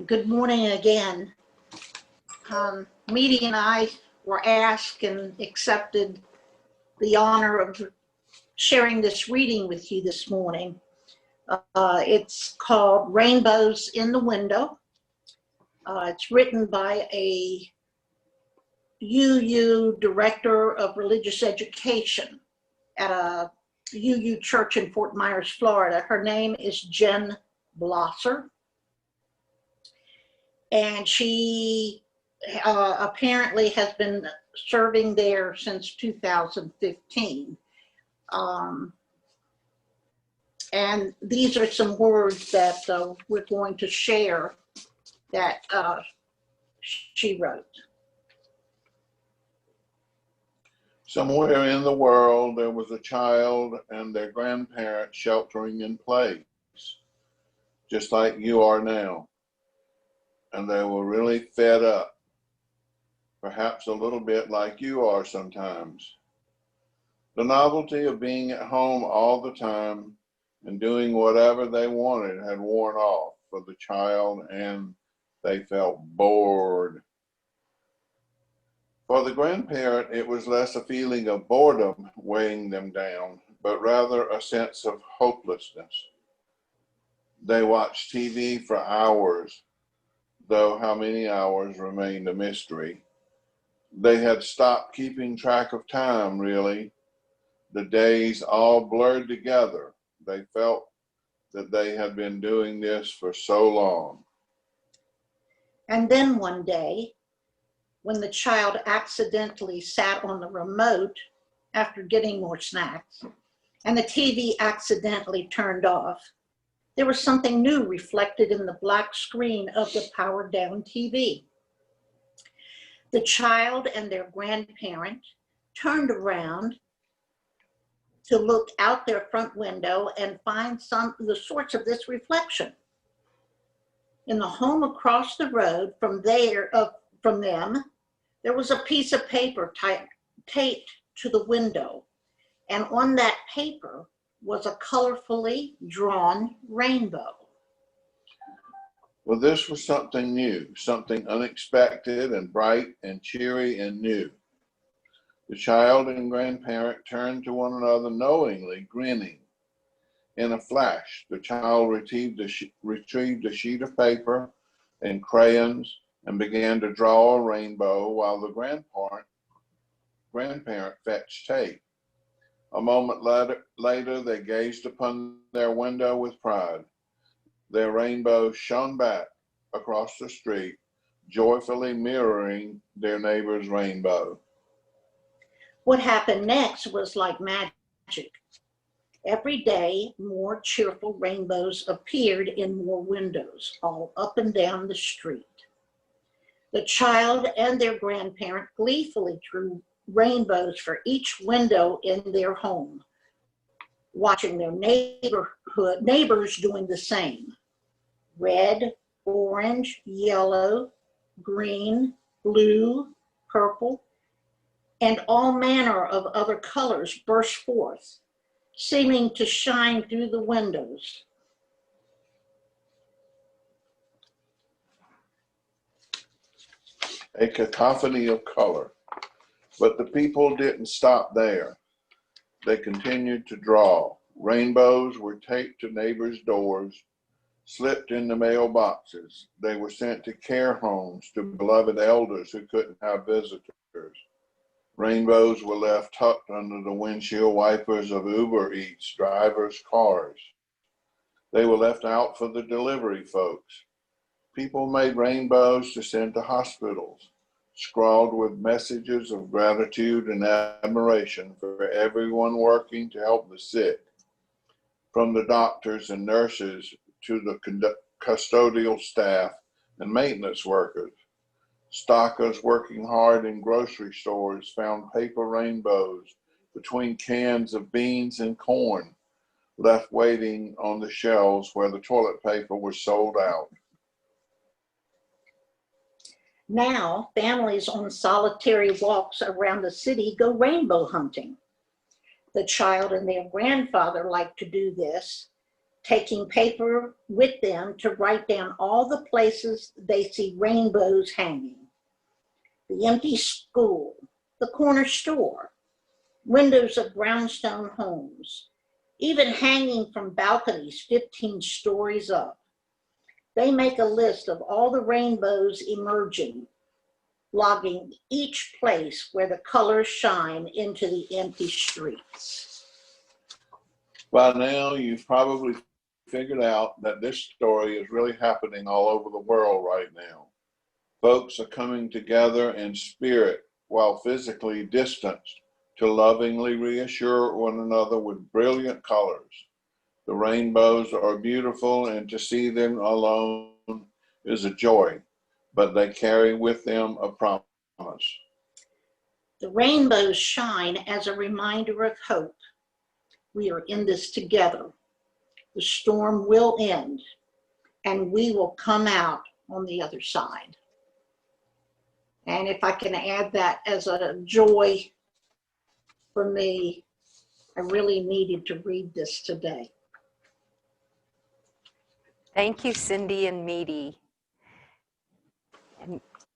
Good morning again. Meady and I were asked and accepted the honor of sharing this reading with you this morning. It's called Rainbows in the Window. It's written by a UU Director of Religious Education at a UU church in Fort Myers, Florida. Her name is Jen Blosser. And she apparently has been serving there since 2015. And these are some words that we're going to share that she wrote. Somewhere in the world, there was a child and their grandparents sheltering in place, just like you are now. And they were really fed up, perhaps a little bit like you are sometimes. The novelty of being at home all the time and doing whatever they wanted had worn off for the child, and they felt bored. For the grandparent, it was less a feeling of boredom weighing them down, but rather a sense of hopelessness. They watched TV for hours, though how many hours remained a mystery. They had stopped keeping track of time, really. The days all blurred together. They felt that they had been doing this for so long. And then one day, when the child accidentally sat on the remote after getting more snacks, and the TV accidentally turned off, there was something new reflected in the black screen of the powered down TV. The child and their grandparent turned around to look out their front window and find the source of this reflection. In the home across the road from them, there was a piece of paper taped to the window, and on that paper was a colorfully drawn rainbow. Well, this was something new, something unexpected and bright and cheery and new. The child and grandparent turned to one another knowingly, grinning. In a flash, the child retrieved a sheet of paper and crayons and began to draw a rainbow, while the grandparent fetched tape. A moment later, they gazed upon their window with pride. Their rainbow shone back across the street, joyfully mirroring their neighbor's rainbow. What happened next was like magic. Every day, more cheerful rainbows appeared in more windows, all up and down the street. The child and their grandparent gleefully drew rainbows for each window in their home, watching their neighbors doing the same. Red, orange, yellow, green, blue, purple, and all manner of other colors burst forth, seeming to shine through the windows. A cacophony of color. But the people didn't stop there. They continued to draw. Rainbows were taped to neighbors' doors, slipped into mailboxes. They were sent to care homes, to beloved elders who couldn't have visitors. Rainbows were left tucked under the windshield wipers of Uber Eats drivers' cars. They were left out for the delivery folks. People made rainbows to send to hospitals, scrawled with messages of gratitude and admiration for everyone working to help the sick, from the doctors and nurses to the custodial staff and maintenance workers. Stockers working hard in grocery stores found paper rainbows between cans of beans and corn, left waiting on the shelves where the toilet paper was sold out. Now, families on solitary walks around the city go rainbow hunting. The child and their grandfather like to do this, taking paper with them to write down all the places they see rainbows hanging. The empty school, the corner store, windows of brownstone homes, even hanging from balconies 15 stories up. They make a list of all the rainbows emerging, logging each place where the colors shine into the empty streets. By now, you've probably figured out that this story is really happening all over the world right now. Folks are coming together in spirit while physically distanced to lovingly reassure one another with brilliant colors. The rainbows are beautiful, and to see them alone is a joy, but they carry with them a promise. The rainbows shine as a reminder of hope. We are in this together. The storm will end, and we will come out on the other side. And if I can add that as a joy for me, I really needed to read this today. Thank you, Cindy and Meady.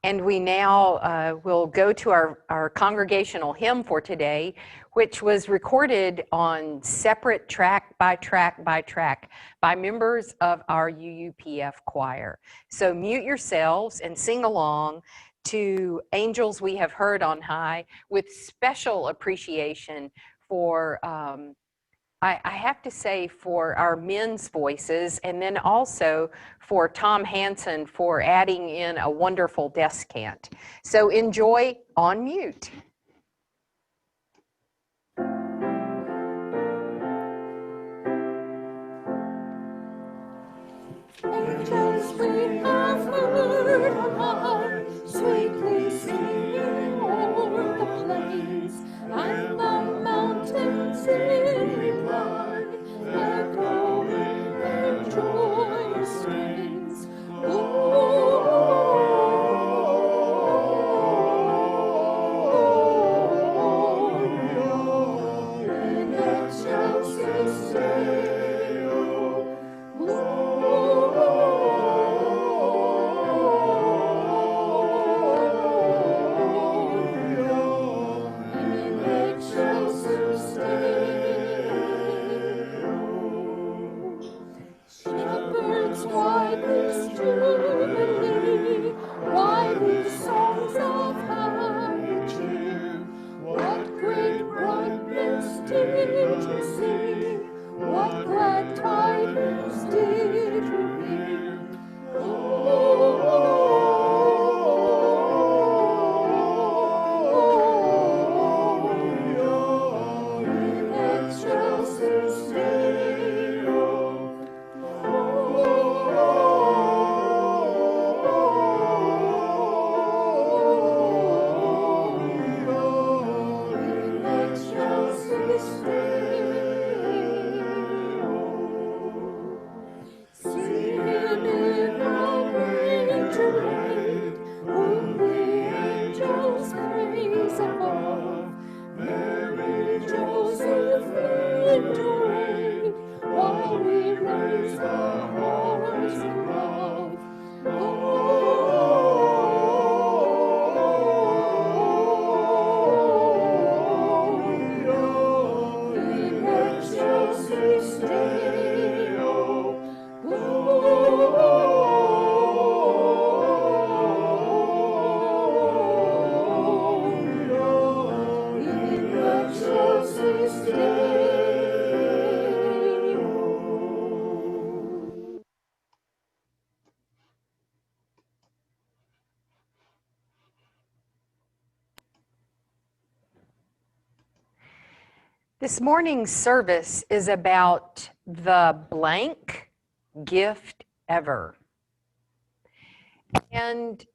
And we now will go to our congregational hymn for today, which was recorded on separate track by track by members of our UUPF choir. So mute yourselves and sing along to Angels We Have Heard on High with special appreciation for I have to say for our men's voices, and then also for Tom Hansen for adding in a wonderful descant. So enjoy on mute. Angels we have heard on high, sweetly singing o'er the plains, and the mountains in reply, echoing their joyous strains. In excelsis Deo. Shepherds, why this jubilee? Why these songs of happy cheer? What great brightness did you see? What glad tidings did you hear? In excelsis Deo. In excelsis Deo. See him in a manger laid, whom the angels praise above. Mary, Joseph in array, while we raise our hearts in love. In excelsis Deo. In excelsis Deo. This morning's service is about the blank gift ever. And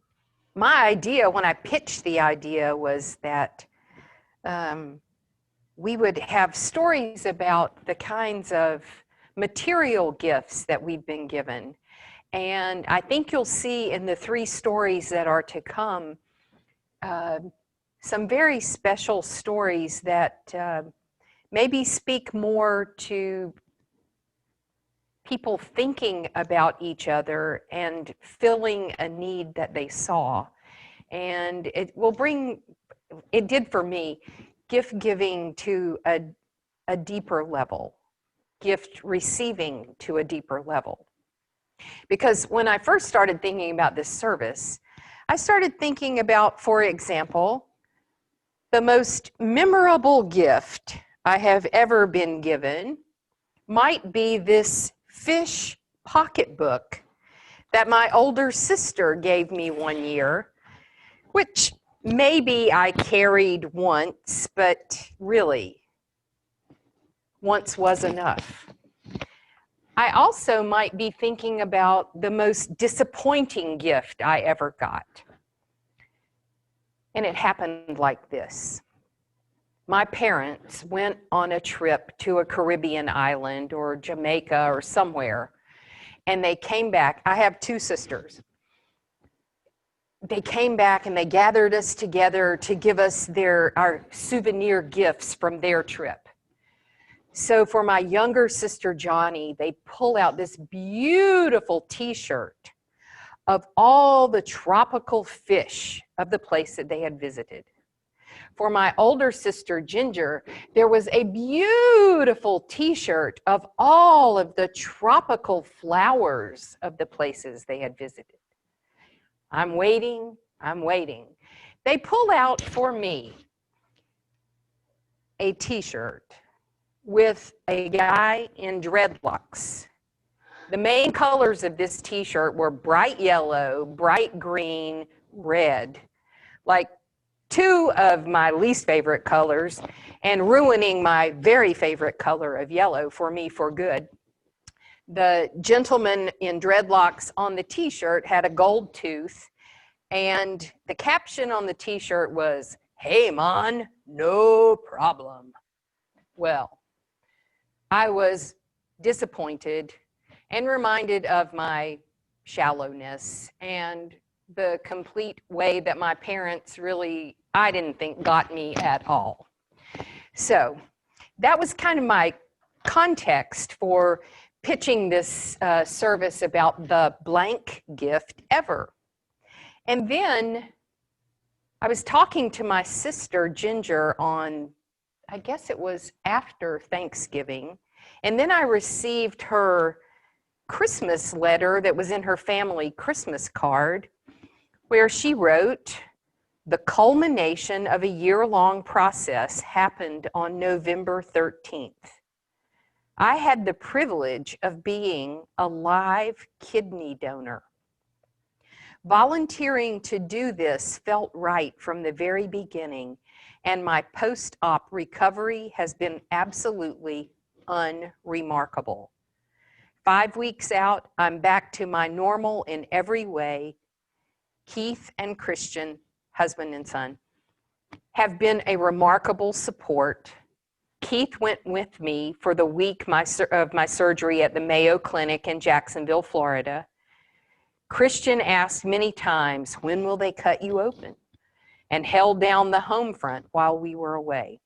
my idea, when I pitched the idea, was that we would have stories about the kinds of material gifts that we've been given. And I think you'll see in the 3 stories that are to come some very special stories that maybe speak more to people thinking about each other and filling a need that they saw. And it will bring, it did for me, gift giving to a deeper level, gift receiving to a deeper level. Because when I first started thinking about this service, I started thinking about, for example, the most memorable gift I have ever been given might be this fish pocketbook that my older sister gave me one year, which maybe I carried once, but really, once was enough. I also might be thinking about the most disappointing gift I ever got. And it happened like this. My parents went on a trip to a Caribbean island or Jamaica or somewhere, and they came back. I have two sisters. They came back and they gathered us together to give us our souvenir gifts from their trip. So for my younger sister, Johnny, they pull out this beautiful t-shirt of all the tropical fish of the place that they had visited. For my older sister, Ginger, there was a beautiful t-shirt of all of the tropical flowers of the places they had visited. I'm waiting, I'm waiting. They pull out for me a t-shirt with a guy in dreadlocks. The main colors of this t-shirt were bright yellow, bright green, red, like two of my least favorite colors, and ruining my very favorite color of yellow for me for good. The gentleman in dreadlocks on the t-shirt had a gold tooth, and the caption on the t-shirt was, "Hey, man, no problem." Well, I was disappointed and reminded of my shallowness and the complete way that my parents really, I didn't think, got me at all. So that was kind of my context for pitching this service about the blank gift ever. And then I was talking to my sister, Ginger, on, I guess it was after Thanksgiving, and then I received her Christmas letter that was in her family Christmas card, where she wrote, "The culmination of a year-long process happened on November 13th. I had the privilege of being a live kidney donor. Volunteering to do this felt right from the very beginning, and my post-op recovery has been absolutely unremarkable. 5 weeks out, I'm back to my normal in every way. Keith and Christian, husband and son, have been a remarkable support. Keith went with me for the week of my surgery at the Mayo Clinic in Jacksonville, Florida. Christian asked many times, when will they cut you open? And held down the home front while we were away.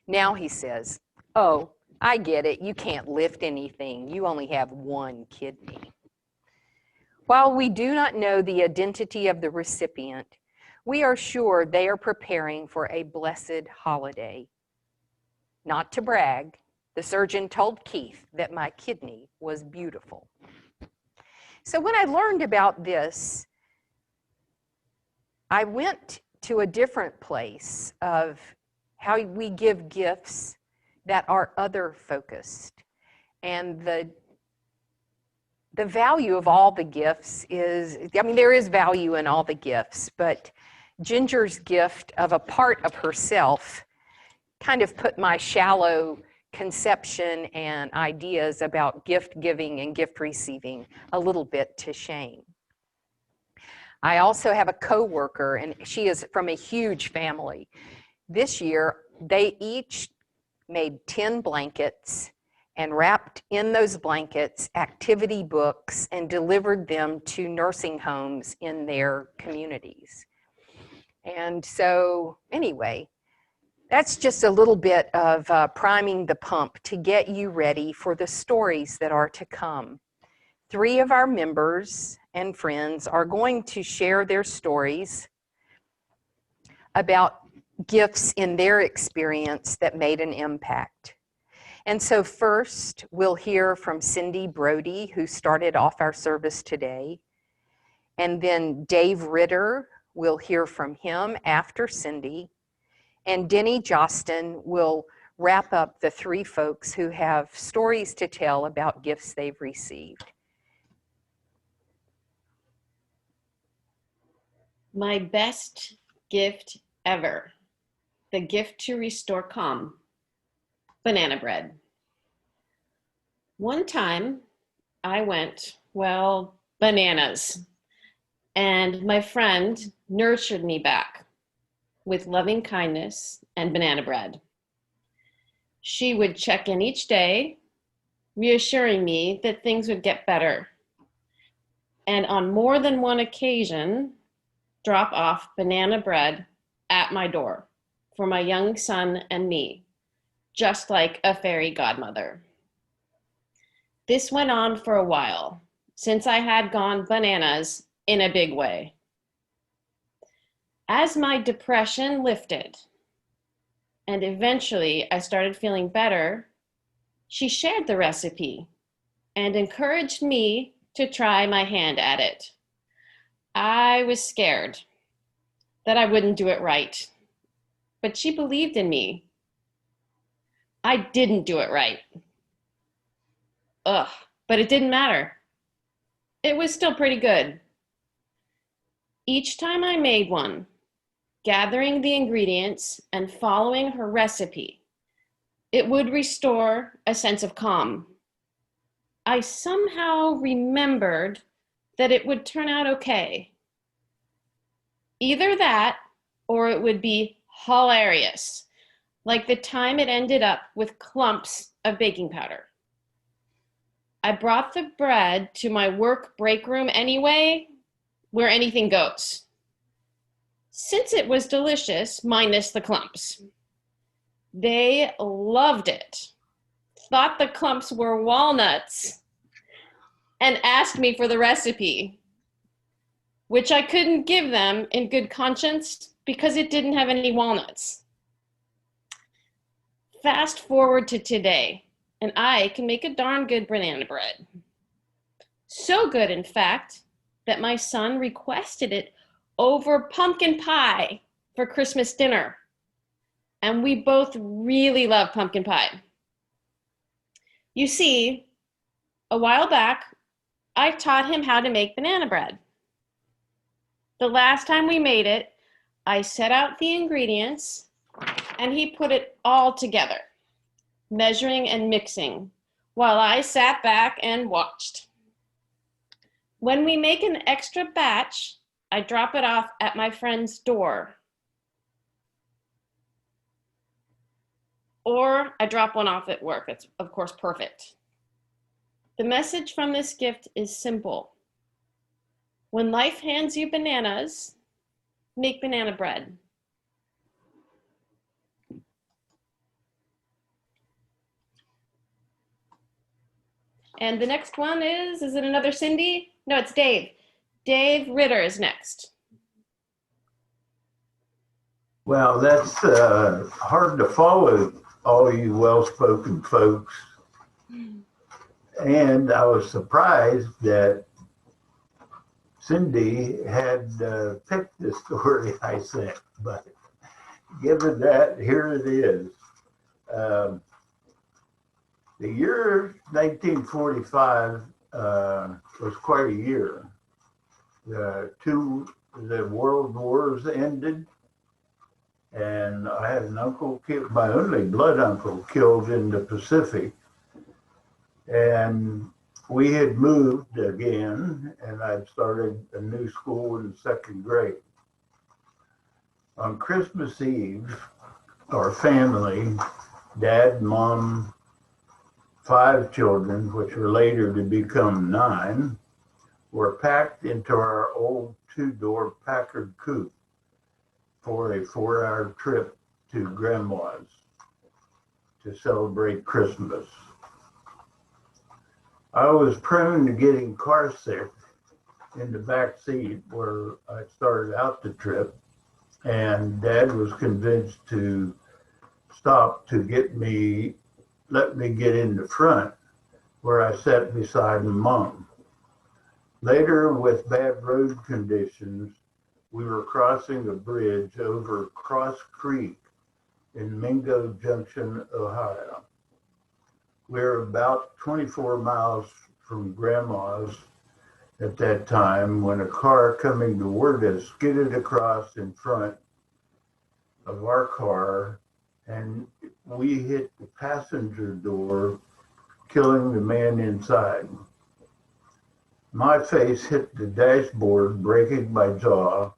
Now he says, oh, I get it, you can't lift anything, you only have one kidney. While we do not know the identity of the recipient, we are sure they are preparing for a blessed holiday. Not to brag, the surgeon told Keith that my kidney was beautiful." So when I learned about this, I went to a different place of how we give gifts that are other focused. And the value of all the gifts is, I mean, there is value in all the gifts, but Ginger's gift of a part of herself kind of put my shallow conception and ideas about gift giving and gift receiving a little bit to shame. I also have a coworker, and she is from a huge family. This year, they each made 10 blankets and wrapped in those blankets activity books and delivered them to nursing homes in their communities. And so, anyway, That's just a little bit of priming the pump to get you ready for the stories that are to come. 3 of our members and friends are going to share their stories about gifts in their experience that made an impact. And so first, we'll hear from Cindy Brody, who started off our service today. And then Dave Ritter, we'll hear from him after Cindy. And Denny Jostin will wrap up the 3 folks who have stories to tell about gifts they've received. My best gift ever. The gift to restore calm. Banana bread. One time I went, well, bananas. And my friend nurtured me back with loving kindness and banana bread. She would check in each day, reassuring me that things would get better. And on more than one occasion, drop off banana bread at my door for my young son and me, just like a fairy godmother. This went on for a while, since I had gone bananas in a big way. As my depression lifted, and eventually I started feeling better, she shared the recipe and encouraged me to try my hand at it. I was scared that I wouldn't do it right, but she believed in me. I didn't do it right. But it didn't matter. It was still pretty good. Each time I made one, gathering the ingredients and following her recipe, it would restore a sense of calm. I somehow remembered that it would turn out okay. Either that, or it would be hilarious, like the time it ended up with clumps of baking powder. I brought the bread to my work break room anyway, where anything goes, since it was delicious, minus the clumps. They loved it, thought the clumps were walnuts, and asked me for the recipe, which I couldn't give them in good conscience because it didn't have any walnuts. Fast forward to today, and I can make a darn good banana bread. So good, in fact, that my son requested it over pumpkin pie for Christmas dinner. And we both really love pumpkin pie. You see, a while back, I taught him how to make banana bread. The last time we made it, I set out the ingredients and he put it all together, measuring and mixing, while I sat back and watched. When we make an extra batch, I drop it off at my friend's door. Or I drop one off at work. It's, of course, perfect. The message from this gift is simple. When life hands you bananas, make banana bread. And the next one is it another Cindy? No, it's Dave. Dave Ritter is next. Well, that's hard to follow, all you well-spoken folks. And I was surprised that Cindy had picked the story I sent, but given that, here it is. The year 1945 was quite a year. The world wars ended, and I had an uncle killed, my only blood uncle killed in the Pacific. And we had moved again, and I'd started a new school in second grade. On Christmas Eve, our family, dad, mom, 5 children, which were later to become 9, were packed into our old 2-door Packard coupe for a 4-hour trip to Grandma's to celebrate Christmas. I was prone to getting car sick in the back seat where I started out the trip, and Dad was convinced to stop to let me get in the front where I sat beside Mom. Later, with bad road conditions, we were crossing a bridge over Cross Creek in Mingo Junction, Ohio. We were about 24 miles from Grandma's at that time when a car coming toward us skidded across in front of our car, and we hit the passenger door, killing the man inside. My face hit the dashboard, breaking my jaw,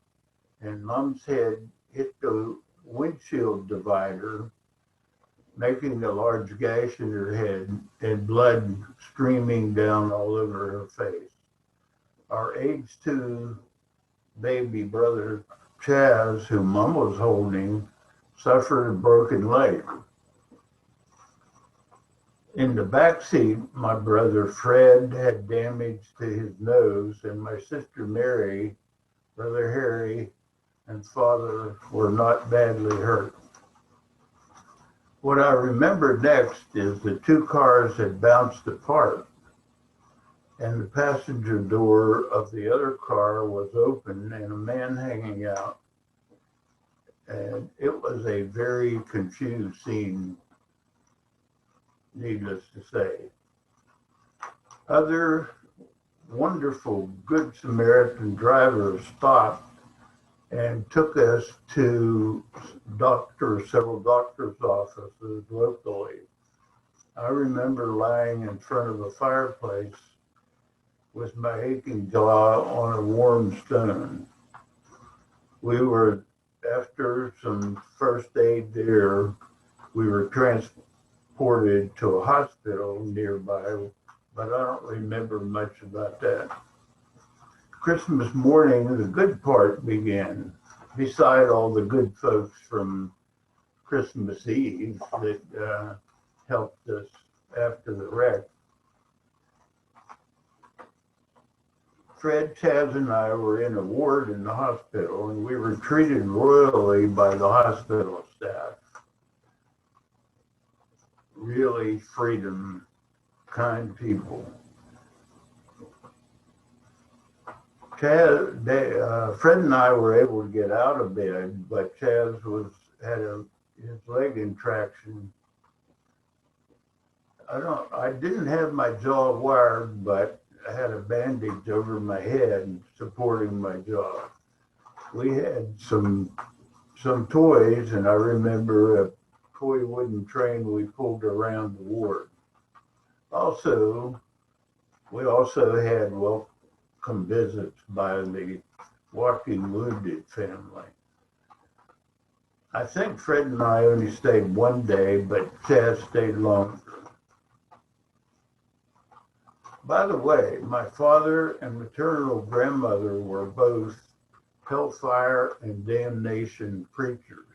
and Mom's head hit the windshield divider, making a large gash in her head and blood streaming down all over her face. Our age 2 baby brother, Chaz, who Mom was holding, suffered a broken leg. In the back seat, my brother Fred had damage to his nose, and my sister Mary, brother Harry, and father were not badly hurt. What I remember next is the 2 cars had bounced apart, and the passenger door of the other car was open and a man hanging out. And it was a very confused scene, needless to say. Other wonderful Good Samaritan drivers stopped and took us to several doctors' offices locally. I remember lying in front of a fireplace with my aching jaw on a warm stone. We were, after some first aid there, we were transported to a hospital nearby, but I don't remember much about that. Christmas morning, the good part began. Beside all the good folks from Christmas Eve that helped us after the wreck, Fred, Chaz, and I were in a ward in the hospital, and we were treated royally by the hospital staff. Really freedom, kind people. Fred and I were able to get out of bed, but Chaz had his leg in traction. I didn't have my jaw wired, but I had a bandage over my head supporting my jaw. We had some toys, and I remember a toy wooden train we pulled around the ward. We also had welcome visits by the Walking Wounded family. I think Fred and I only stayed one day, but Chaz stayed longer. By the way, my father and maternal grandmother were both hellfire and damnation preachers.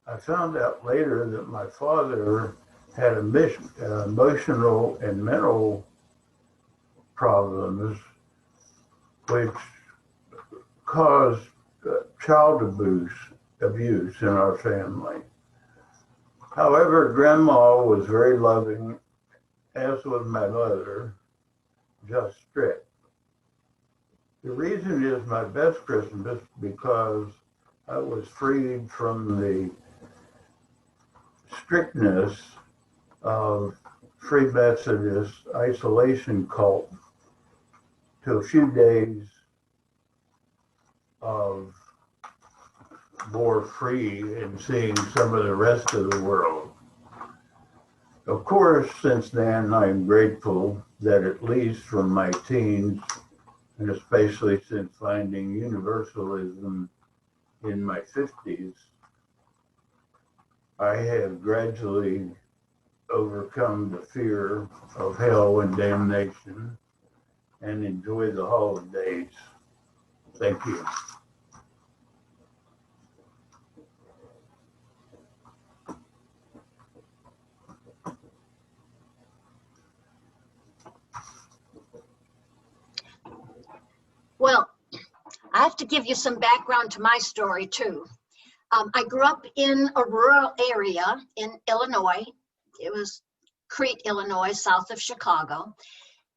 I found out later that my father had emotional and mental problems, which caused child abuse in our family. However, Grandma was very loving, as was my mother, just strict. The reason it is my best Christmas because I was freed from the strictness of Free Methodist isolation cult to a few days of more free and seeing some of the rest of the world. Of course, since then, I'm grateful that at least from my teens, and especially since finding universalism in my 50s, I have gradually overcome the fear of hell and damnation and enjoy the holidays. Thank you. Well, I have to give you some background to my story too. I grew up in a rural area in Illinois. It was Crete, Illinois, south of Chicago.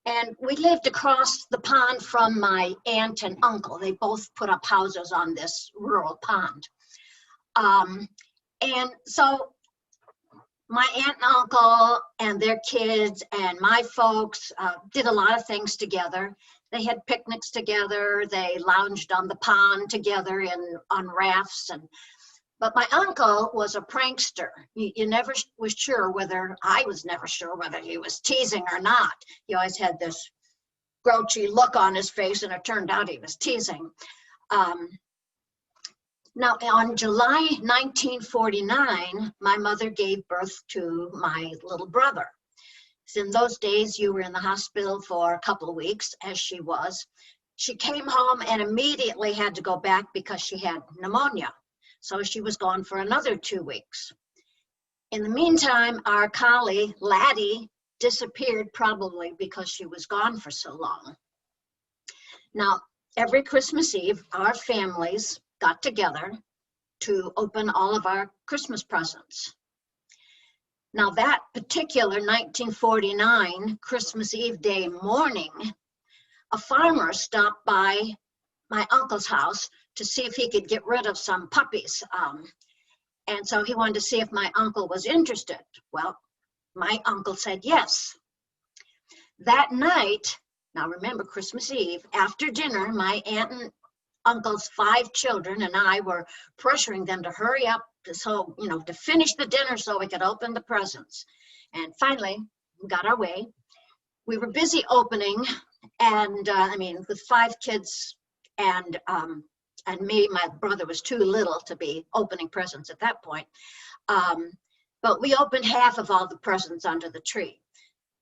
And we lived across the pond from my aunt and uncle. They both put up houses on this rural pond. And so my aunt and uncle and their kids and my folks did a lot of things together. They had picnics together. They lounged on the pond together on rafts. But my uncle was a prankster. You never was sure whether, I was never sure whether he was teasing or not. He always had this grouchy look on his face, and it turned out he was teasing. Now, on July 1949, my mother gave birth to my little brother. So in those days, you were in the hospital for a couple of weeks, as she was. She came home and immediately had to go back because she had pneumonia. So she was gone for another 2 weeks. In the meantime, our collie, Laddie, disappeared, probably because she was gone for so long. Now, every Christmas Eve, our families got together to open all of our Christmas presents. Now, that particular 1949 Christmas Eve day morning, a farmer stopped by my uncle's house to see if he could get rid of some puppies. And so he wanted to see if my uncle was interested. Well, my uncle said yes. That night, now remember Christmas Eve, after dinner, my aunt and uncle's 5 children and I were pressuring them to hurry up to finish the dinner so we could open the presents. And finally, we got our way. We were busy opening, and with 5 kids and me, my brother was too little to be opening presents at that point. But we opened half of all the presents under the tree.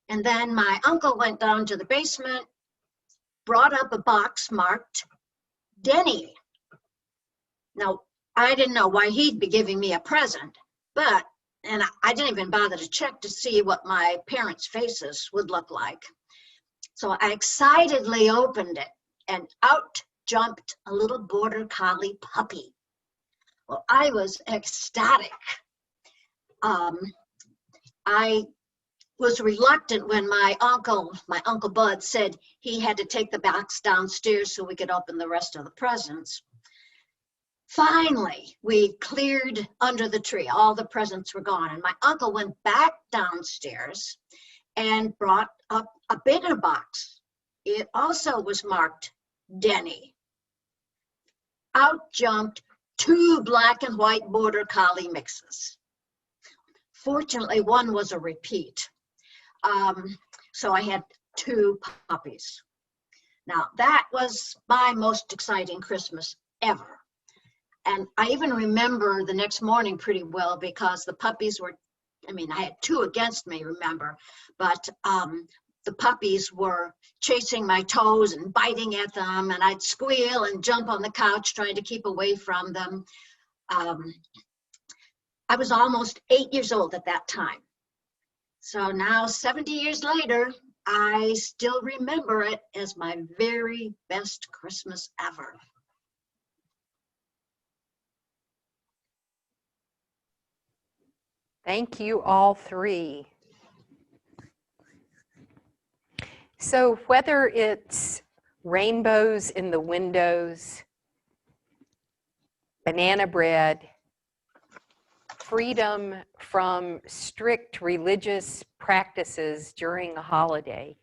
And then my uncle went down to the basement, brought up a box marked Denny. Now, I didn't know why he'd be giving me a present, and I didn't even bother to check to see what my parents' faces would look like. So I excitedly opened it, and out jumped a little border collie puppy. Well, I was ecstatic. I was reluctant when my uncle Bud, said he had to take the box downstairs so we could open the rest of the presents. Finally, we cleared under the tree. All the presents were gone, and my uncle went back downstairs and brought up a bigger box. It also was marked Denny. Out jumped 2 black and white border collie mixes. Fortunately, one was a repeat. So I had 2 puppies. Now, that was my most exciting Christmas ever. And I even remember the next morning pretty well because the puppies were, I had 2 against me, remember, but the puppies were chasing my toes and biting at them, and I'd squeal and jump on the couch trying to keep away from them. I was almost 8 years old at that time. So now, 70 years later, I still remember it as my very best Christmas ever. Thank you all 3. So whether it's rainbows in the windows, banana bread, freedom from strict religious practices during a holiday,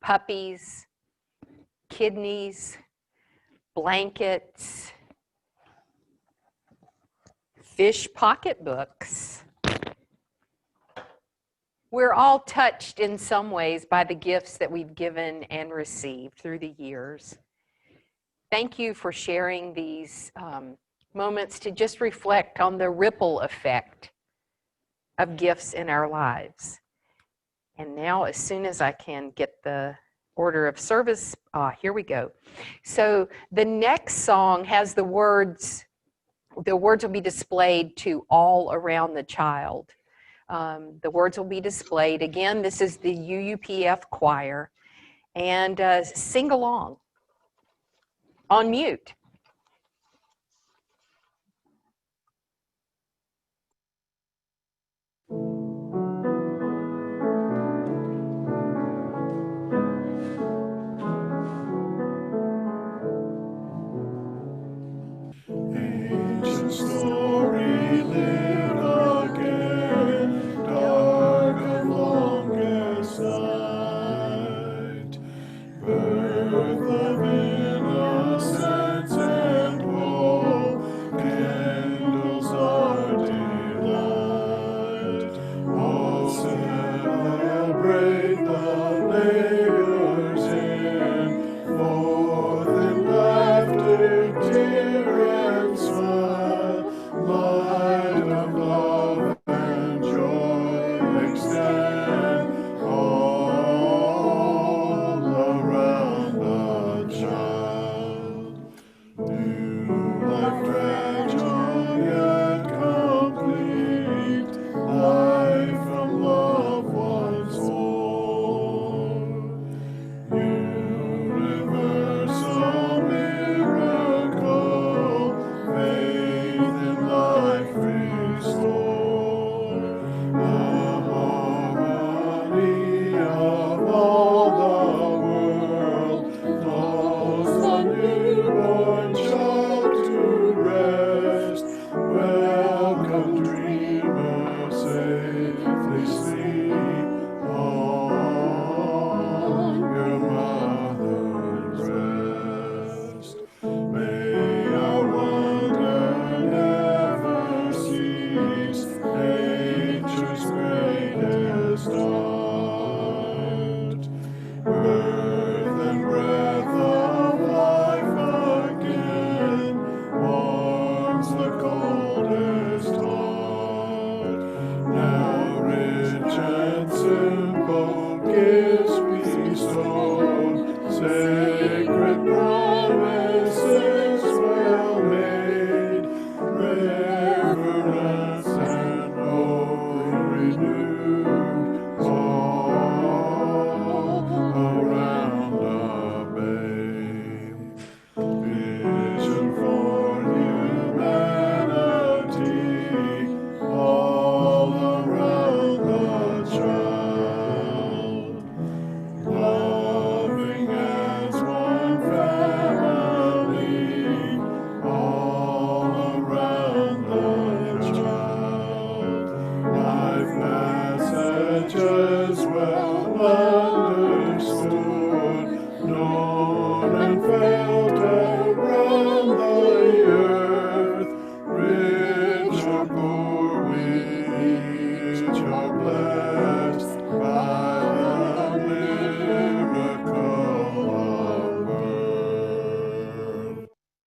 puppies, kidneys, blankets, fish pocketbooks. We're all touched in some ways by the gifts that we've given and received through the years. Thank you for sharing these moments to just reflect on the ripple effect of gifts in our lives. And now, as soon as I can get the order of service, here we go. So the next song has the words will be displayed to all around the child. The words will be displayed. Again, this is the UUPF choir, and sing along. on mute.